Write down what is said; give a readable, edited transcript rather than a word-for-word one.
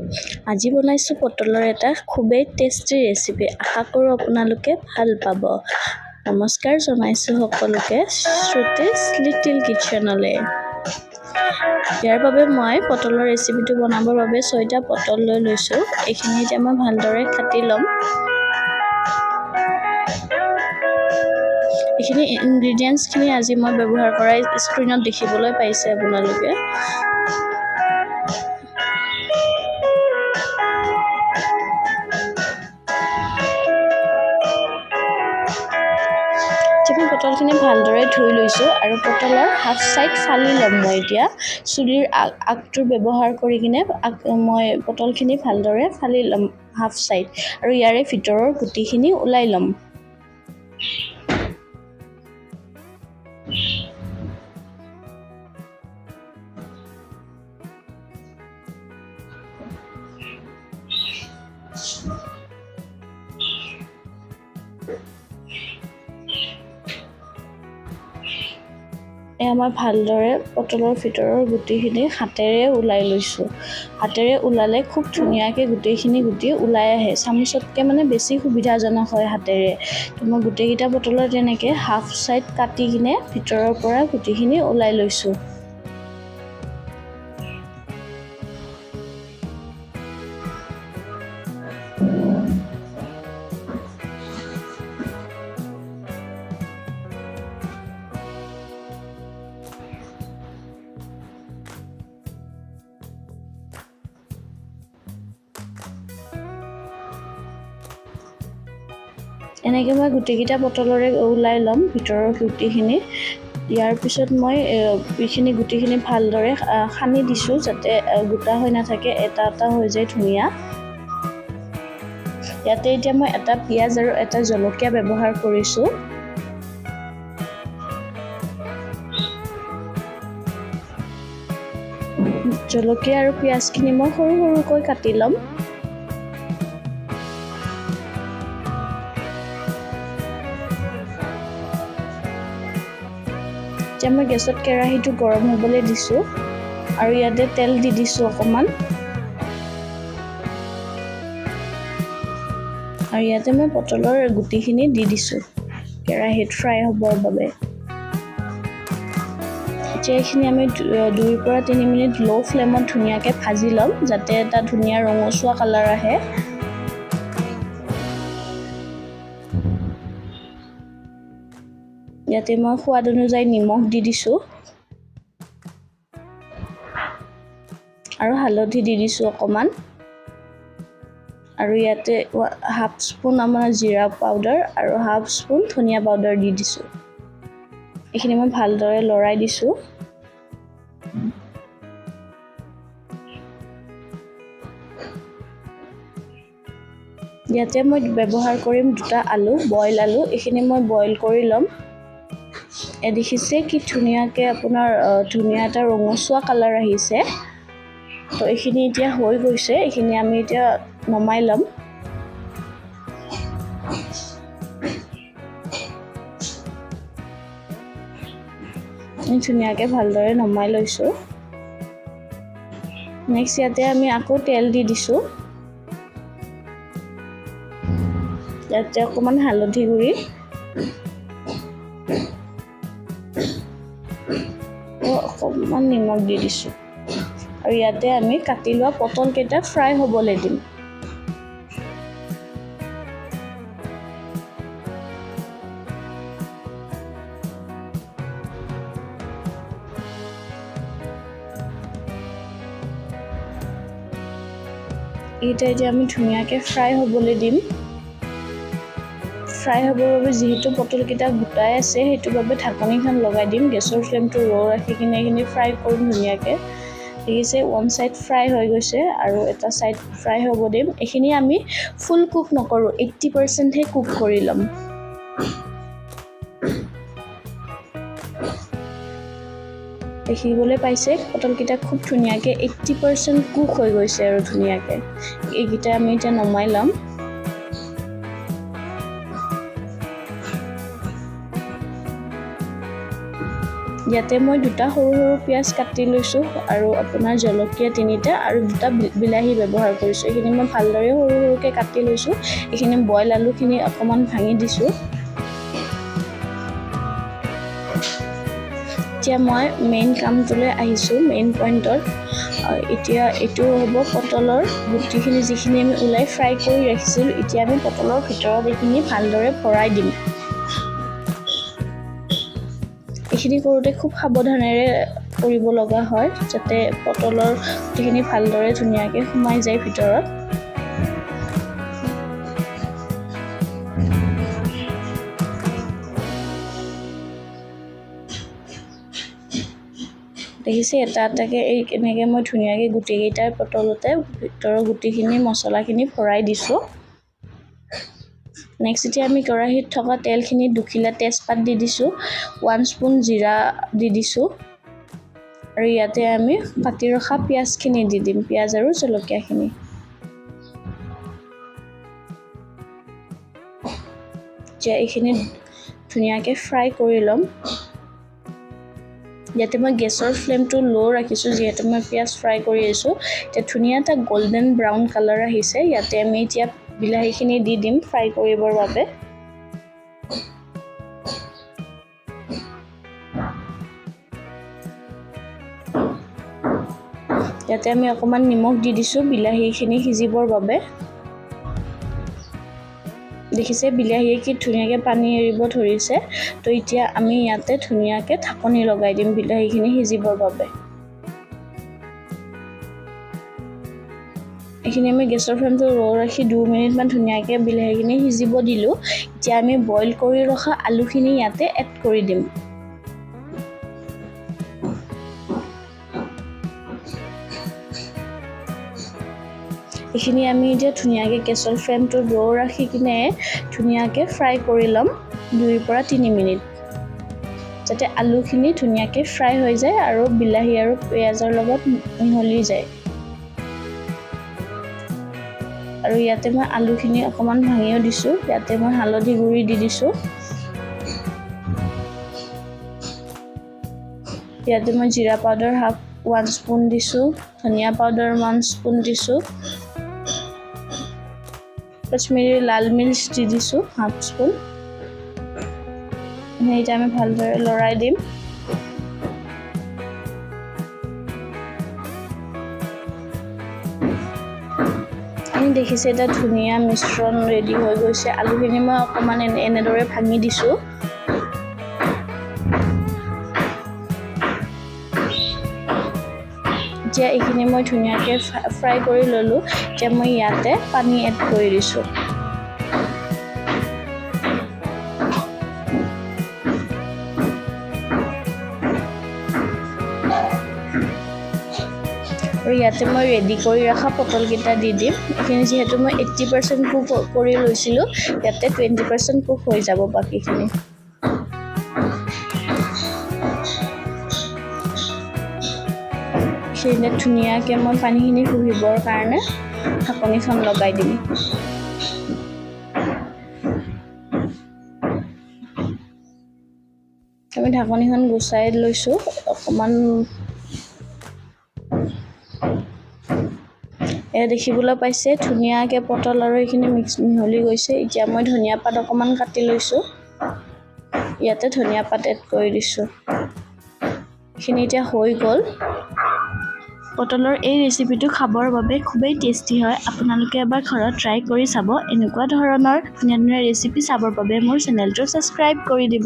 আজি বনাইছোঁ পটলৰ এটা খুবেই টেষ্টি ৰেচিপি। আশা কৰোঁ আপোনালোকে ভাল পাব। নমস্কাৰ জনাইছোঁ সকলোকে শ্ৰুতিছ লিটিল কিটচেনলৈ। ইয়াৰ বাবে মই পটলৰ ৰেচিপিটো বনাবৰ বাবে 6টা পটল লৈ লৈছোঁ। এইখিনি এতিয়া মই ভালদৰে কাটি ল'ম। এইখিনি ইনগ্ৰিডিয়েণ্টছখিনি আজি মই ব্যৱহাৰ কৰা স্ক্ৰীণত দেখিবলৈ পাইছে আপোনালোকে। মই পটলখিনি ভালদৰে ধুই লৈছোঁ আৰু পটলৰ হাফ চাইড ফালি ল'ম। মই এতিয়া চুলিৰ আগটো ব্যৱহাৰ কৰি কিনে মই পটলখিনি ভালদৰে ফালি ল'ম হাফ চাইড আৰু ইয়াৰে ভিতৰৰ গুটিখিনি ওলাই ল'ম। মই ভালদৰে পটলৰ ভিতৰৰ গুটিখিনি হাতেৰে ওলাই লৈছোঁ। হাতেৰে ওলালে খুব ধুনীয়াকৈ গোটেইখিনি গুটি ওলাই আহে। চামুচতকৈ বেছি সুবিধাজনক হয় হাতেৰে। মই গোটেইকেইটা পটলৰ তেনেকৈ হাফ চাইড কাটি কিনে ভিতৰৰ পৰা গুটিখিনি ওলাই লৈছোঁ। এনেকৈ মই গোটেইকেইটা পটলৰে ওলাই ল'ম ভিতৰৰ গুটিখিনি। ইয়াৰ পিছত মই এইখিনি গুটিখিনি ভালদৰে সানি দিছোঁ যাতে গোটা হৈ নাথাকে, এটা এটা হৈ যায় ধুনীয়া। ইয়াতে এতিয়া মই এটা পিঁয়াজ আৰু এটা জলকীয়া ব্যৱহাৰ কৰিছোঁ। জলকীয়া আৰু পিঁয়াজখিনি মই সৰু সৰুকৈ কাটি ল'ম। এতিয়া মই গেছত কেৰাহীটো গৰম হ'বলৈ দিছোঁ আৰু ইয়াতে তেল দি দিছোঁ অকণমান। আৰু ইয়াতে মই পটলৰ গুটিখিনি দি দিছোঁ কেৰাহীত ফ্ৰাই হ'বৰ বাবে। এতিয়া এইখিনি আমি 2 পৰা 3 মিনিট ল' ফ্লেমত ধুনীয়াকৈ ভাজি ল'ম যাতে এটা ধুনীয়া ৰঙচুৱা কালাৰ আহে। ইয়াতে মই সোৱাদ অনুযায়ী নিমখ দি দিছোঁ আৰু হালধি দি দিছোঁ অকণমান। আৰু ইয়াতে হাফ স্পুন আমাৰ জিৰা পাউডাৰ আৰু হাফ স্পুন ধনিয়া পাউডাৰ দি দিছোঁ। এইখিনি মই ভালদৰে লৰাই দিছোঁ। ইয়াতে মই ব্যৱহাৰ কৰিম 2টা আলু, বইল আলু। এইখিনি মই বইল কৰি ল'ম। দেখিছে কি ধুনীয়াকৈ আপোনাৰ ধুনীয়া এটা ৰঙচুৱা কালাৰ আহিছে। তো এইখিনি এতিয়া হৈ গৈছে। এইখিনি আমি এতিয়া নমাই ল'ম। ধুনীয়াকৈ ভালদৰে নমাই লৈছোঁ। নেক্সট ইয়াতে আমি আকৌ তেল দি দিছোঁ। ইয়াতে অকণমান হালধি গুড়ি অকণমান নিমখ দি দিছোঁ আৰু ইয়াতে আমি কাটি লোৱা পটলকেইটা ফ্ৰাই হ'বলৈ দিম। এইটা এতিয়া আমি ধুনীয়াকৈ ফ্ৰাই হ'বলৈ দিম। ফ্ৰাই হ'বৰ বাবে যিহেতু পটলকেইটা গোটাই আছে সেইটোৰ বাবে ঢাকনিখন লগাই দিম। গেছৰ ফ্লেমটো ল' ৰাখি কিনে এইখিনি ফ্ৰাই কৰিম ধুনীয়াকৈ। দেখিছে ওৱান চাইড ফ্ৰাই হৈ গৈছে আৰু এটা চাইড ফ্ৰাই হ'ব দিম। এইখিনি আমি ফুল কুক নকৰোঁ, 80%হে কুক কৰি ল'ম। দেখিবলৈ পাইছে পটলকেইটা খুব ধুনীয়াকৈ 80% কুক হৈ গৈছে আৰু ধুনীয়াকৈ। এইকেইটা আমি এতিয়া নমাই ল'ম। ইয়াতে মই দুটা সৰু সৰু পিঁয়াজ কাটি লৈছোঁ আৰু আপোনাৰ জলকীয়া 3টা আৰু দুটা বিলাহী ব্যৱহাৰ কৰিছোঁ। এইখিনি মই ভালদৰে সৰু সৰুকৈ কাটি লৈছোঁ। এইখিনি বইল আলুখিনি অকণমান ভাঙি দিছোঁ। এতিয়া মই মেইন কামটোলৈ আহিছোঁ, মেইন পইণ্টত। এতিয়া এইটো হ'ব পটলৰ গুটিখিনি, যিখিনি আমি ওলাই ফ্ৰাই কৰি ৰাখিছিলোঁ। এতিয়া আমি পটলৰ ভিতৰত এইখিনি ভালদৰে ভৰাই দিম। এইখিনি কৰোঁতে খুব সাৱধানেৰে কৰিব লগা হয়, যাতে পটলৰ গুটিখিনি ভালদৰে ধুনীয়াকৈ সোমাই যায় ভিতৰত। দেখিছে এটা এটাকৈ এনেকৈ মই ধুনীয়াকৈ গোটেইকেইটাৰ পটলতে ভিতৰৰ গুটিখিনি মছলাখিনি ভৰাই দিছোঁ। নেক্সট এতিয়া আমি কেৰাহীত থকা তেলখিনি দুখিলা তেজপাত দি দিছোঁ, 1 স্পুন জিৰা দি দিছোঁ আৰু ইয়াতে আমি কাটি ৰখা পিঁয়াজখিনি দি দিম, পিঁয়াজ আৰু জলকীয়াখিনি। এতিয়া এইখিনি ধুনীয়াকৈ ফ্ৰাই কৰি ল'ম। ইয়াতে মই গেছৰ ফ্লেমটো ল' ৰাখিছোঁ, যিহেতু মই পিঁয়াজ ফ্ৰাই কৰি আছোঁ। এতিয়া ধুনীয়া এটা গল্ডেন ব্ৰাউন কালাৰ আহিছে। ইয়াতে আমি এতিয়া বিলাহীখিনি দি দিম ফ্ৰাই কৰিবৰ বাবে। ইয়াতে আমি অকণমান নিমখ দি দিছোঁ বিলাহীখিনি সিজিবৰ বাবে। দেখিছে বিলাহীয়ে কি ধুনীয়াকৈ পানী এৰিব ধৰিছে। তো এতিয়া আমি ইয়াতে ধুনীয়াকৈ ঢাকনি লগাই দিম বিলাহীখিনি সিজিবৰ বাবে। এইখিনি আমি গেছৰ ফ্লেমটো ল' ৰাখি 2 মিনিটমান ধুনীয়াকৈ বিলাহীখিনি সিজিব দিলোঁ। এতিয়া আমি বইল কৰি ৰখা আলুখিনি ইয়াতে এড কৰি দিম। এইখিনি আমি এতিয়া ধুনীয়াকৈ গেছৰ ফ্লেমটো ল' ৰাখি কিনে ধুনীয়াকৈ ফ্ৰাই কৰি ল'ম 2 পৰা 3 মিনিট, যাতে আলুখিনি ধুনীয়াকৈ ফ্ৰাই হৈ যায় আৰু বিলাহী আৰু পিঁয়াজৰ লগত মিহলি যায়। আৰু ইয়াতে মই আলুখিনি অকণমান ভাঙিও দিছোঁ। ইয়াতে মই হালধি গুড়ি দি দিছোঁ। ইয়াতে মই জিৰা পাউডাৰ 1 স্পুন দিছোঁ, ধনিয়া পাউডাৰ 1 স্পুন দিছোঁ, কাশ্মীৰী লাল মিৰ্চ দি দিছোঁ 1/2 স্পুন। এতিয়া আমি ভালদৰে লৰাই দিম। আমি দেখিছে এটা ধুনীয়া মিশ্ৰণ ৰেডি হৈ গৈছে। আলুখিনি মই অকণমান এনেদৰে ভাঙি দিছোঁ। এতিয়া এইখিনি মই ধুনীয়াকৈ ফ্ৰাই কৰি ল'লোঁ। এতিয়া মই ইয়াতে পানী এড কৰি দিছোঁ। আৰু ইয়াতে মই ৰেডি কৰি ৰখা পটলকেইটা দি দিম। এইখিনি যিহেতু মই 80% কুক কৰি লৈছিলোঁ, ইয়াতে 20% কুক হৈ যাব বাকীখিনি। সেইখিনি ধুনীয়াকৈ মই পানীখিনি শুহিবৰ কাৰণে ঢাকনিখন লগাই দিম। আমি ঢাকনিখন গুচাই লৈছোঁ অকণমান। এয়া দেখিবলৈ পাইছে ধুনীয়াকৈ পটল আৰু এইখিনি মিহলি গৈছে। এতিয়া মই ধনিয়া পাত অকণমান কাটি লৈছোঁ, ইয়াতে ধনিয়া পাত এড কৰি দিছোঁ। এইখিনি এতিয়া হৈ গ'ল। পটলৰ এই ৰেচিপিটো খাবৰ বাবে খুবেই টেষ্টি হয়। আপোনালোকে এবাৰ ঘৰত ট্ৰাই কৰি চাব। এনেকুৱা ধৰণৰ ধুনীয়া ধুনীয়া ৰেচিপি চাবৰ বাবে মোৰ চেনেলটো ছাবস্ক্ৰাইব কৰি দিব।